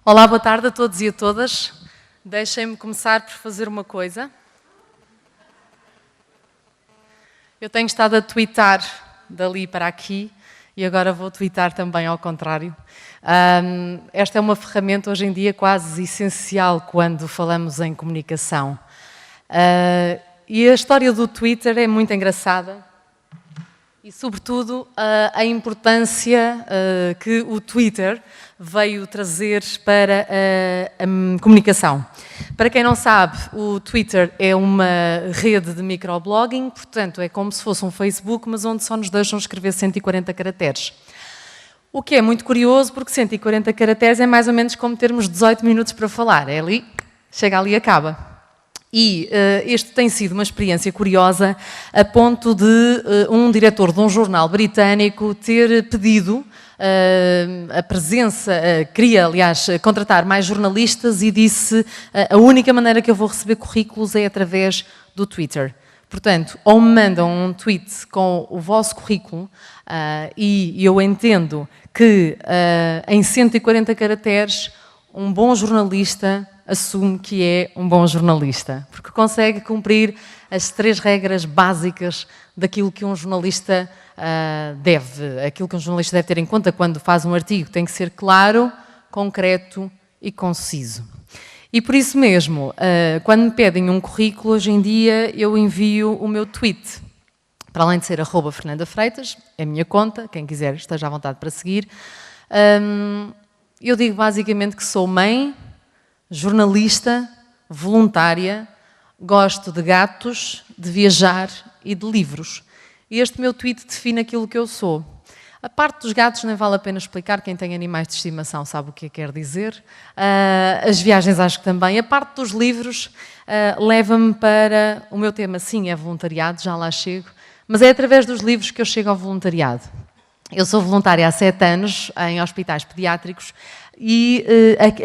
Olá, boa tarde a todos e a todas. Deixem-me começar por fazer uma coisa. Eu tenho estado a twittar dali para aqui e agora vou twittar também ao contrário. Esta é uma ferramenta hoje em dia quase essencial quando falamos em comunicação. E a história do Twitter é muito engraçada e, sobretudo, a importância que o Twitter veio trazer para a comunicação. Para quem não sabe, o Twitter é uma rede de microblogging, portanto é como se fosse um Facebook, mas onde só nos deixam escrever 140 caracteres. O que é muito curioso, porque 140 caracteres é mais ou menos como termos 18 minutos para falar. É ali, chega ali e acaba. E este tem sido uma experiência curiosa a ponto de um diretor de um jornal britânico ter pedido a presença, queria, aliás, contratar mais jornalistas e disse a única maneira que eu vou receber currículos é através do Twitter. Portanto, ou me mandam um tweet com o vosso currículo e eu entendo que em 140 caracteres um bom jornalista assume que é um bom jornalista, porque consegue cumprir as 3 regras básicas daquilo que um jornalista aquilo que um jornalista deve ter em conta quando faz um artigo. Tem que ser claro, concreto e conciso. E por isso mesmo, quando me pedem um currículo, hoje em dia eu envio o meu tweet. Para além de ser @FernandaFreitas, é a minha conta, quem quiser esteja à vontade para seguir. Eu digo basicamente que sou mãe, jornalista, voluntária, gosto de gatos, de viajar e de livros. E este meu tweet define aquilo que eu sou. A parte dos gatos nem vale a pena explicar, quem tem animais de estimação sabe o que quer dizer. As viagens acho que também. A parte dos livros leva-me para... O meu tema sim é voluntariado, já lá chego, mas é através dos livros que eu chego ao voluntariado. Eu sou voluntária há 7 anos em hospitais pediátricos e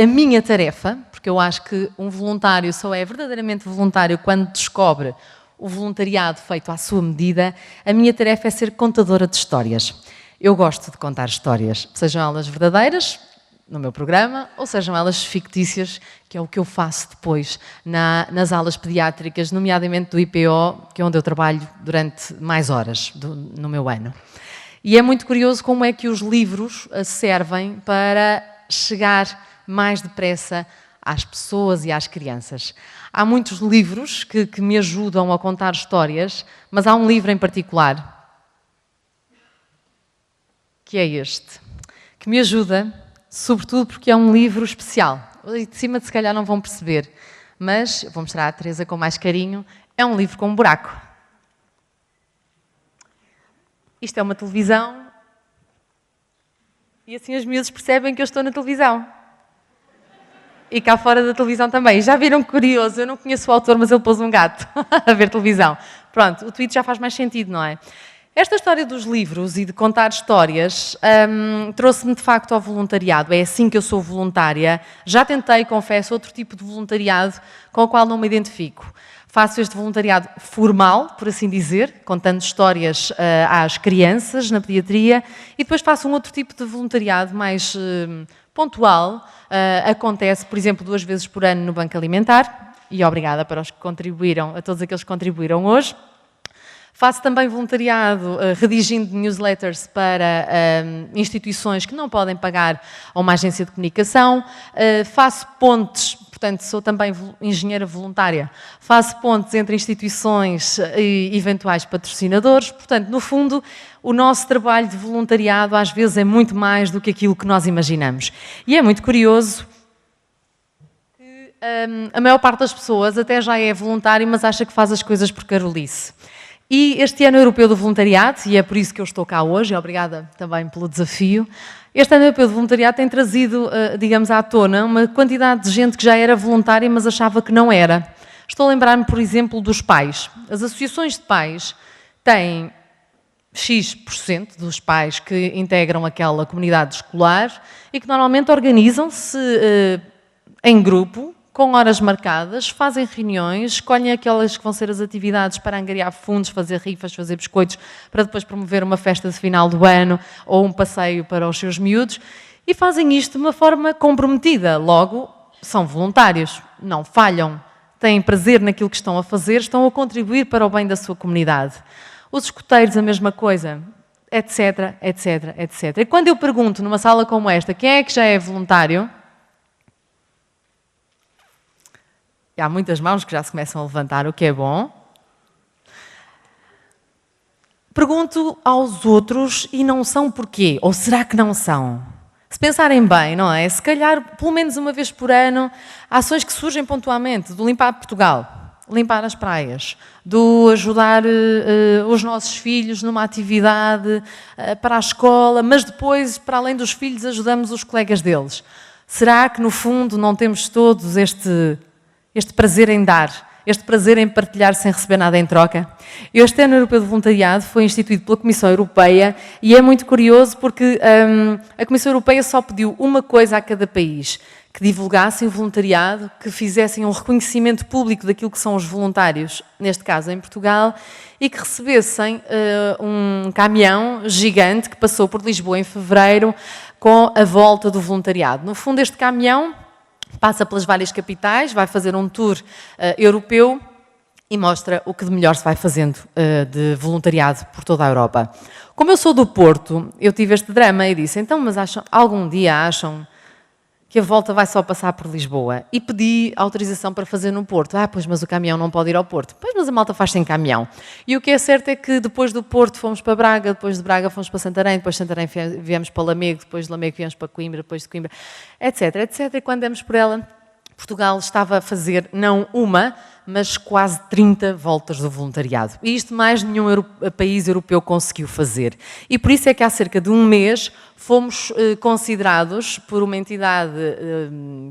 a minha tarefa, porque eu acho que um voluntário só é verdadeiramente voluntário quando descobre o voluntariado feito à sua medida, a minha tarefa é ser contadora de histórias. Eu gosto de contar histórias, sejam elas verdadeiras, no meu programa, ou sejam elas fictícias, que é o que eu faço depois nas aulas pediátricas, nomeadamente do IPO, que é onde eu trabalho durante mais horas no meu ano. E é muito curioso como é que os livros servem para chegar mais depressa às pessoas e às crianças. Há muitos livros que me ajudam a contar histórias, mas há um livro em particular, que é este, que me ajuda, sobretudo porque é um livro especial. Ali de cima, se calhar, não vão perceber, mas vou mostrar à Teresa com mais carinho. É um livro com um buraco. Isto é uma televisão e assim os miúdos percebem que eu estou na televisão. E cá fora da televisão também. Já viram que curioso? Eu não conheço o autor, mas ele pôs um gato a ver televisão. Pronto, o tweet já faz mais sentido, não é? Esta história dos livros e de contar histórias trouxe-me de facto ao voluntariado. É assim que eu sou voluntária. Já tentei, confesso, outro tipo de voluntariado com o qual não me identifico. Faço este voluntariado formal, por assim dizer, contando histórias às crianças na pediatria, e depois faço um outro tipo de voluntariado mais pontual. Acontece, por exemplo, 2 vezes por ano no Banco Alimentar, e obrigada para os que contribuíram, a todos aqueles que contribuíram hoje. Faço também voluntariado redigindo newsletters para instituições que não podem pagar a uma agência de comunicação. Faço pontes, portanto, sou também engenheira voluntária. Faço pontes entre instituições e eventuais patrocinadores. Portanto, no fundo, o nosso trabalho de voluntariado às vezes é muito mais do que aquilo que nós imaginamos. E é muito curioso que a maior parte das pessoas até já é voluntário, mas acha que faz as coisas por carolice. E este Ano Europeu do Voluntariado, e é por isso que eu estou cá hoje, e obrigada também pelo desafio, este Ano Europeu do Voluntariado tem trazido, digamos, à tona uma quantidade de gente que já era voluntária, mas achava que não era. Estou a lembrar-me, por exemplo, dos pais. As associações de pais têm X% dos pais que integram aquela comunidade escolar e que normalmente organizam-se em grupo, com horas marcadas, fazem reuniões, escolhem aquelas que vão ser as atividades para angariar fundos, fazer rifas, fazer biscoitos, para depois promover uma festa de final do ano ou um passeio para os seus miúdos. E fazem isto de uma forma comprometida. Logo, são voluntários, não falham, têm prazer naquilo que estão a fazer, estão a contribuir para o bem da sua comunidade. Os escoteiros, a mesma coisa, etc, etc, etc. E quando eu pergunto numa sala como esta, quem é que já é voluntário? E há muitas mãos que já se começam a levantar, o que é bom. Pergunto aos outros e não são porquê? Ou será que não são? Se pensarem bem, não é? Se calhar, pelo menos uma vez por ano, ações que surgem pontualmente, do limpar Portugal, limpar as praias, do ajudar os nossos filhos numa atividade para a escola, mas depois, para além dos filhos, ajudamos os colegas deles. Será que, no fundo, não temos todos este prazer em dar, este prazer em partilhar sem receber nada em troca? Este Ano Europeu de Voluntariado foi instituído pela Comissão Europeia e é muito curioso porque a Comissão Europeia só pediu uma coisa a cada país: que divulgassem o voluntariado, que fizessem um reconhecimento público daquilo que são os voluntários, neste caso em Portugal, e que recebessem um caminhão gigante que passou por Lisboa em fevereiro com a volta do voluntariado. No fundo, este caminhão passa pelas várias capitais, vai fazer um tour europeu e mostra o que de melhor se vai fazendo de voluntariado por toda a Europa. Como eu sou do Porto, eu tive este drama e disse, então, mas algum dia acham que a volta vai só passar por Lisboa? E pedi autorização para fazer no Porto. Pois, mas o caminhão não pode ir ao Porto. Pois, mas a malta faz sem caminhão. E o que é certo é que depois do Porto fomos para Braga, depois de Braga fomos para Santarém, depois de Santarém viemos para Lamego, depois de Lamego viemos para Coimbra, depois de Coimbra, etc, etc. E quando demos por ela, Portugal estava a fazer não uma, mas quase 30 voltas do voluntariado. E isto mais nenhum país europeu conseguiu fazer. E por isso é que há cerca de um mês fomos considerados por uma entidade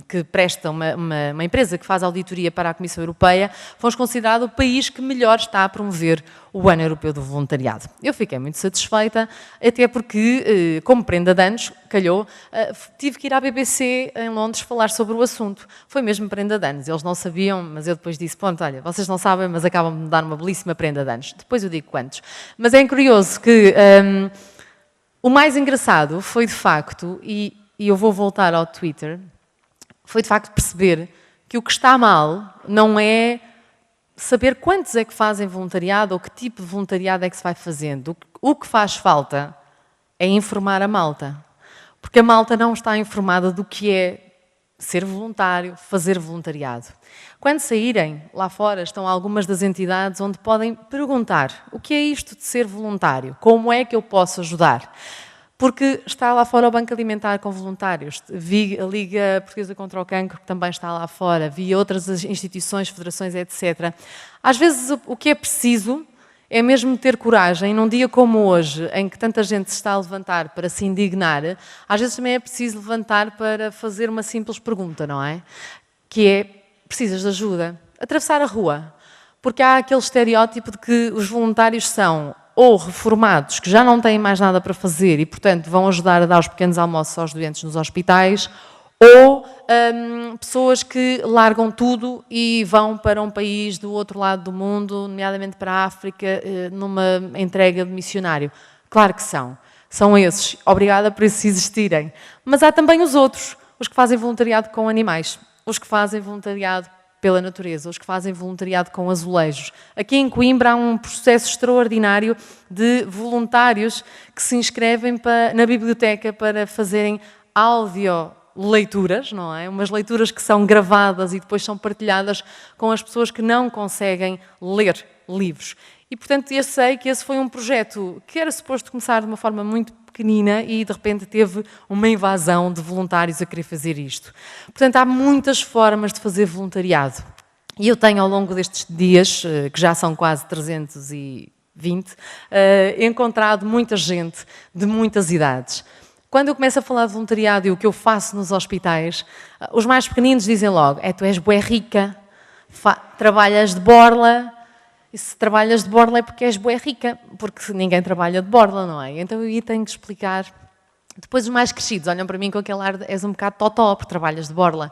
que presta, uma empresa que faz auditoria para a Comissão Europeia, fomos considerados o país que melhor está a promover o Ano Europeu do Voluntariado. Eu fiquei muito satisfeita, até porque, como prenda de anos, calhou, tive que ir à BBC em Londres falar sobre o assunto. Foi mesmo prenda de anos. Eles não sabiam, mas eu depois disse, pronto, olha, vocês não sabem, mas acabam de me dar uma belíssima prenda de anos. Depois eu digo quantos. Mas é curioso que o mais engraçado foi, de facto, e eu vou voltar ao Twitter, foi, de facto, perceber que o que está mal não é saber quantos é que fazem voluntariado ou que tipo de voluntariado é que se vai fazendo. O que faz falta é informar a malta. Porque a malta não está informada do que é ser voluntário, fazer voluntariado. Quando saírem, lá fora estão algumas das entidades onde podem perguntar o que é isto de ser voluntário, como é que eu posso ajudar? Porque está lá fora o Banco Alimentar com voluntários, vi a Liga Portuguesa contra o Cancro, que também está lá fora, vi outras instituições, federações, etc. Às vezes o que é preciso é mesmo ter coragem, num dia como hoje, em que tanta gente se está a levantar para se indignar, às vezes também é preciso levantar para fazer uma simples pergunta, não é? Que é, precisas de ajuda? Atravessar a rua. Porque há aquele estereótipo de que os voluntários são ou reformados, que já não têm mais nada para fazer e, portanto, vão ajudar a dar os pequenos almoços aos doentes nos hospitais, ou pessoas que largam tudo e vão para um país do outro lado do mundo, nomeadamente para a África, numa entrega de missionário. Claro que são. São esses. Obrigada por esses existirem. Mas há também os outros, os que fazem voluntariado com animais, os que fazem voluntariado pela natureza, os que fazem voluntariado com azulejos. Aqui em Coimbra há um processo extraordinário de voluntários que se inscrevem na biblioteca para fazerem audioleituras, não é? Umas leituras que são gravadas e depois são partilhadas com as pessoas que não conseguem ler livros. E, portanto, eu sei que esse foi um projeto que era suposto começar de uma forma muito pequenina e, de repente, teve uma invasão de voluntários a querer fazer isto. Portanto, há muitas formas de fazer voluntariado. E eu tenho, ao longo destes dias, que já são quase 320, encontrado muita gente de muitas idades. Quando eu começo a falar de voluntariado e o que eu faço nos hospitais, os mais pequeninos dizem logo, tu és bué rica, trabalhas de borla. E se trabalhas de borla é porque és bué rica, porque ninguém trabalha de borla, não é? Então eu aí tenho que explicar. Depois os mais crescidos olham para mim com aquele ar de és um bocado totó, porque trabalhas de borla.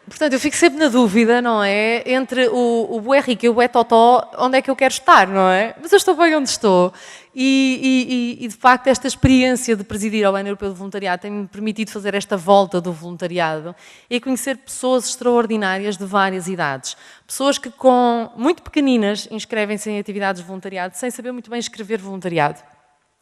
Portanto, eu fico sempre na dúvida, não é? Entre o bué rico e o bué totó, onde é que eu quero estar, não é? Mas eu estou bem onde estou. De facto, esta experiência de presidir ao Ano Europeu de Voluntariado tem-me permitido fazer esta volta do voluntariado e conhecer pessoas extraordinárias de várias idades. Pessoas que, muito pequeninas, inscrevem-se em atividades de voluntariado sem saber muito bem escrever voluntariado.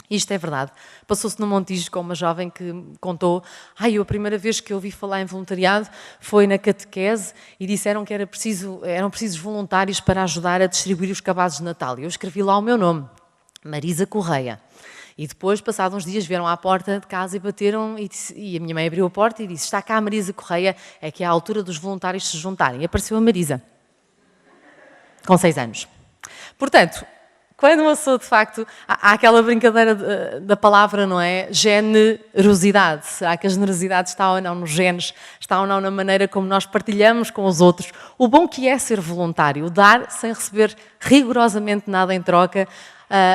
Isto é verdade. Passou-se no Montijo com uma jovem que me contou: a primeira vez que eu ouvi falar em voluntariado foi na catequese e disseram que eram precisos voluntários para ajudar a distribuir os cabazes de Natal. E eu escrevi lá o meu nome, Marisa Correia. E depois, passados uns dias, vieram à porta de casa e bateram e a minha mãe abriu a porta e disse: está cá a Marisa Correia, é que é a altura dos voluntários se juntarem. E apareceu a Marisa, com 6 anos. Portanto, quando uma pessoa, de facto, há aquela brincadeira da palavra, não é? Generosidade. Será que a generosidade está ou não nos genes? Está ou não na maneira como nós partilhamos com os outros? O bom que é ser voluntário, dar sem receber rigorosamente nada em troca,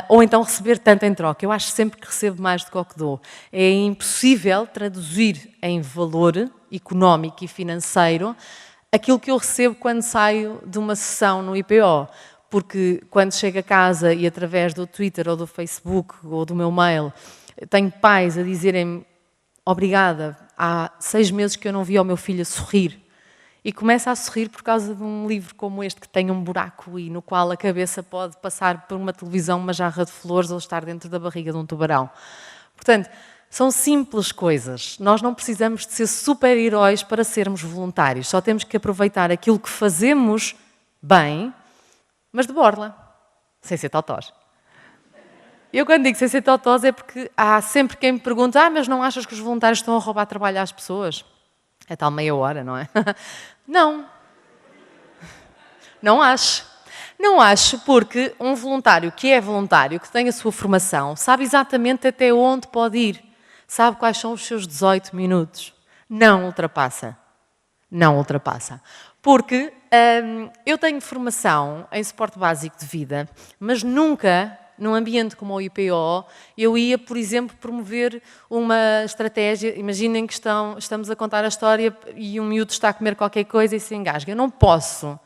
ou então receber tanto em troca. Eu acho sempre que recebo mais do que o que dou. É impossível traduzir em valor económico e financeiro aquilo que eu recebo quando saio de uma sessão no IPO. Porque quando chego a casa e através do Twitter ou do Facebook ou do meu mail, tenho pais a dizerem-me: obrigada, há 6 meses que eu não vi o meu filho a sorrir. E começa a sorrir por causa de um livro como este, que tem um buraco e no qual a cabeça pode passar por uma televisão, uma jarra de flores ou estar dentro da barriga de um tubarão. Portanto, são simples coisas. Nós não precisamos de ser super-heróis para sermos voluntários. Só temos que aproveitar aquilo que fazemos bem, mas de borla, sem ser totós. Eu quando digo sem ser totós é porque há sempre quem me pergunta: mas não achas que os voluntários estão a roubar trabalho às pessoas? É tal meia hora, não é? Não. Não acho. Não acho, porque um voluntário que é voluntário, que tem a sua formação, sabe exatamente até onde pode ir. Sabe quais são os seus 18 minutos. Não ultrapassa. Não ultrapassa. Porque eu tenho formação em suporte básico de vida, mas nunca, num ambiente como o IPO, eu ia, por exemplo, promover uma estratégia. Imaginem que estamos a contar a história e um miúdo está a comer qualquer coisa e se engasga. Eu não posso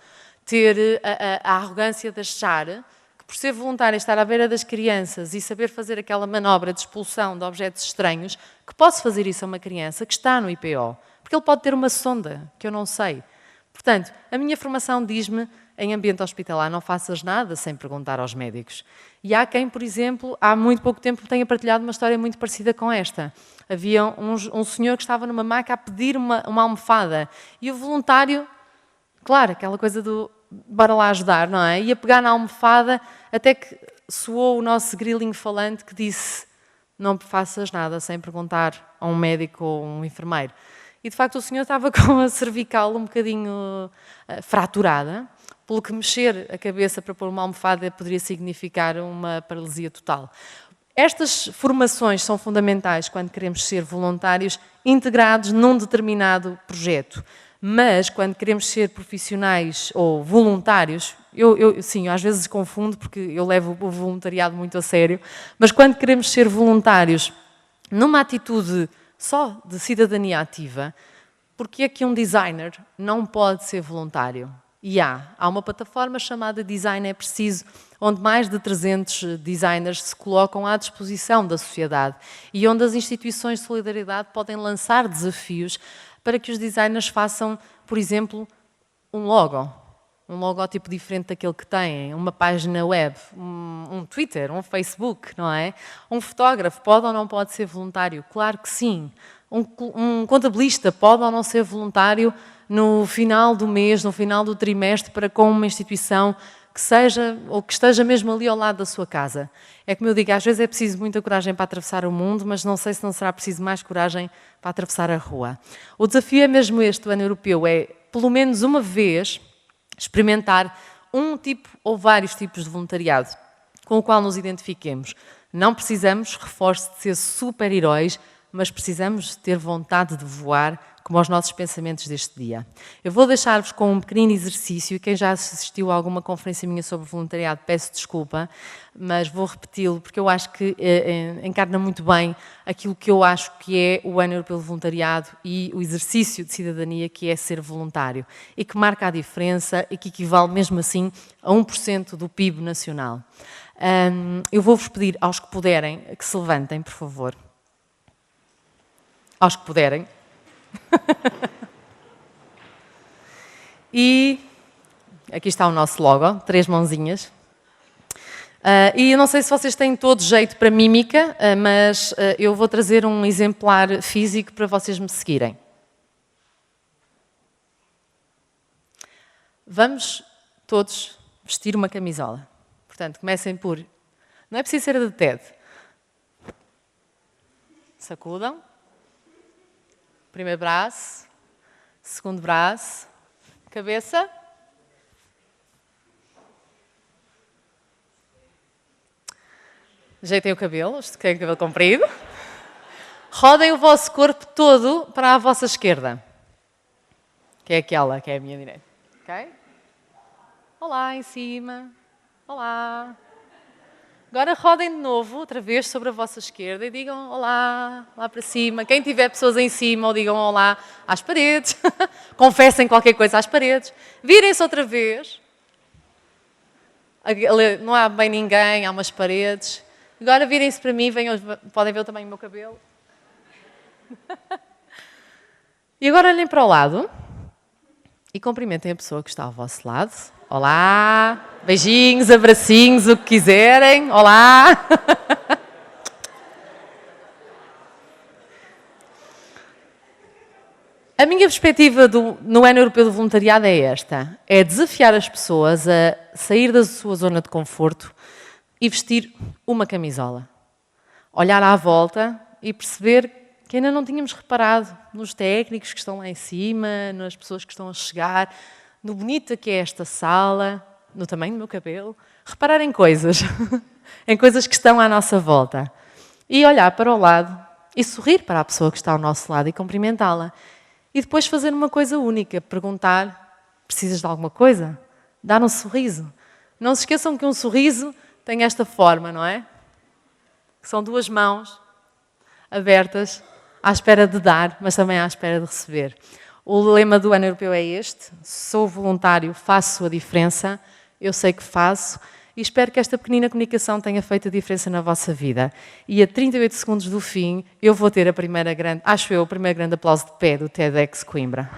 ter a arrogância de achar que, por ser voluntária, estar à beira das crianças e saber fazer aquela manobra de expulsão de objetos estranhos, que posso fazer isso a uma criança que está no IPO. Porque ele pode ter uma sonda, que eu não sei. Portanto, a minha formação diz-me, em ambiente hospitalar, não faças nada sem perguntar aos médicos. E há quem, por exemplo, há muito pouco tempo tenha partilhado uma história muito parecida com esta. Havia um senhor que estava numa maca a pedir uma almofada. E o voluntário, claro, aquela coisa do bora lá ajudar, não é? Ia pegar na almofada, até que soou o nosso grilinho falante que disse: não faças nada sem perguntar a um médico ou um enfermeiro. E, de facto, o senhor estava com a cervical um bocadinho fraturada, pelo que mexer a cabeça para pôr uma almofada poderia significar uma paralisia total. Estas formações são fundamentais quando queremos ser voluntários integrados num determinado projeto. Mas, quando queremos ser profissionais ou voluntários, sim, às vezes confundo porque eu levo o voluntariado muito a sério, mas quando queremos ser voluntários numa atitude só de cidadania ativa, porque é que um designer não pode ser voluntário? E há uma plataforma chamada Design é Preciso, onde mais de 300 designers se colocam à disposição da sociedade e onde as instituições de solidariedade podem lançar desafios para que os designers façam, por exemplo, um logótipo diferente daquele que têm, uma página web, um Twitter, um Facebook, não é? Um fotógrafo pode ou não pode ser voluntário? Claro que sim. Um contabilista pode ou não ser voluntário no final do mês, no final do trimestre, para com uma instituição que seja ou que esteja mesmo ali ao lado da sua casa. É como eu digo, às vezes é preciso muita coragem para atravessar o mundo, mas não sei se não será preciso mais coragem para atravessar a rua. O desafio é mesmo este do Ano Europeu, é pelo menos uma vez experimentar um tipo ou vários tipos de voluntariado com o qual nos identifiquemos. Não precisamos, reforço, de ser super-heróis, mas precisamos ter vontade de voar como aos nossos pensamentos deste dia. Eu vou deixar-vos com um pequenino exercício, e quem já assistiu a alguma conferência minha sobre voluntariado, peço desculpa, mas vou repeti-lo porque eu acho que encarna muito bem aquilo que eu acho que é o Ano Europeu de Voluntariado e o exercício de cidadania que é ser voluntário, e que marca a diferença e que equivale mesmo assim a 1% do PIB nacional. Eu vou-vos pedir aos que puderem que se levantem, por favor. Aos que puderem. E aqui está o nosso logo, 3 mãozinhas. E eu não sei se vocês têm todo jeito para mímica, mas eu vou trazer um exemplar físico para vocês me seguirem. Vamos todos vestir uma camisola. Portanto, comecem por... Não é preciso ser a de TED. Sacudam. Primeiro braço. Segundo braço. Cabeça. Ajeitem o cabelo, os que têm cabelo comprido. Rodem o vosso corpo todo para a vossa esquerda. Que é aquela, que é a minha direita. Ok? Olá, em cima. Olá. Agora rodem de novo, outra vez, sobre a vossa esquerda e digam olá, lá para cima. Quem tiver pessoas em cima, ou digam olá às paredes. Confessem qualquer coisa às paredes. Virem-se outra vez. Não há bem ninguém, há umas paredes. Agora virem-se para mim, venham, podem ver também o meu cabelo. E agora olhem para o lado e cumprimentem a pessoa que está ao vosso lado. Olá, beijinhos, abracinhos, o que quiserem. Olá. A minha perspectiva no Ano Europeu do Voluntariado é esta. É desafiar as pessoas a sair da sua zona de conforto e vestir uma camisola. Olhar à volta e perceber que ainda não tínhamos reparado nos técnicos que estão lá em cima, nas pessoas que estão a chegar, no bonita que é esta sala, no tamanho do meu cabelo. Reparar em coisas, em coisas que estão à nossa volta. E olhar para o lado e sorrir para a pessoa que está ao nosso lado e cumprimentá-la. E depois fazer uma coisa única, perguntar, precisas de alguma coisa? Dar um sorriso. Não se esqueçam que um sorriso tem esta forma, não é? São 2 mãos abertas, à espera de dar, mas também à espera de receber. O lema do Ano Europeu é este: sou voluntário, faço a diferença, eu sei que faço, e espero que esta pequenina comunicação tenha feito a diferença na vossa vida. E a 38 segundos do fim, eu vou ter o primeiro grande aplauso de pé do TEDx Coimbra.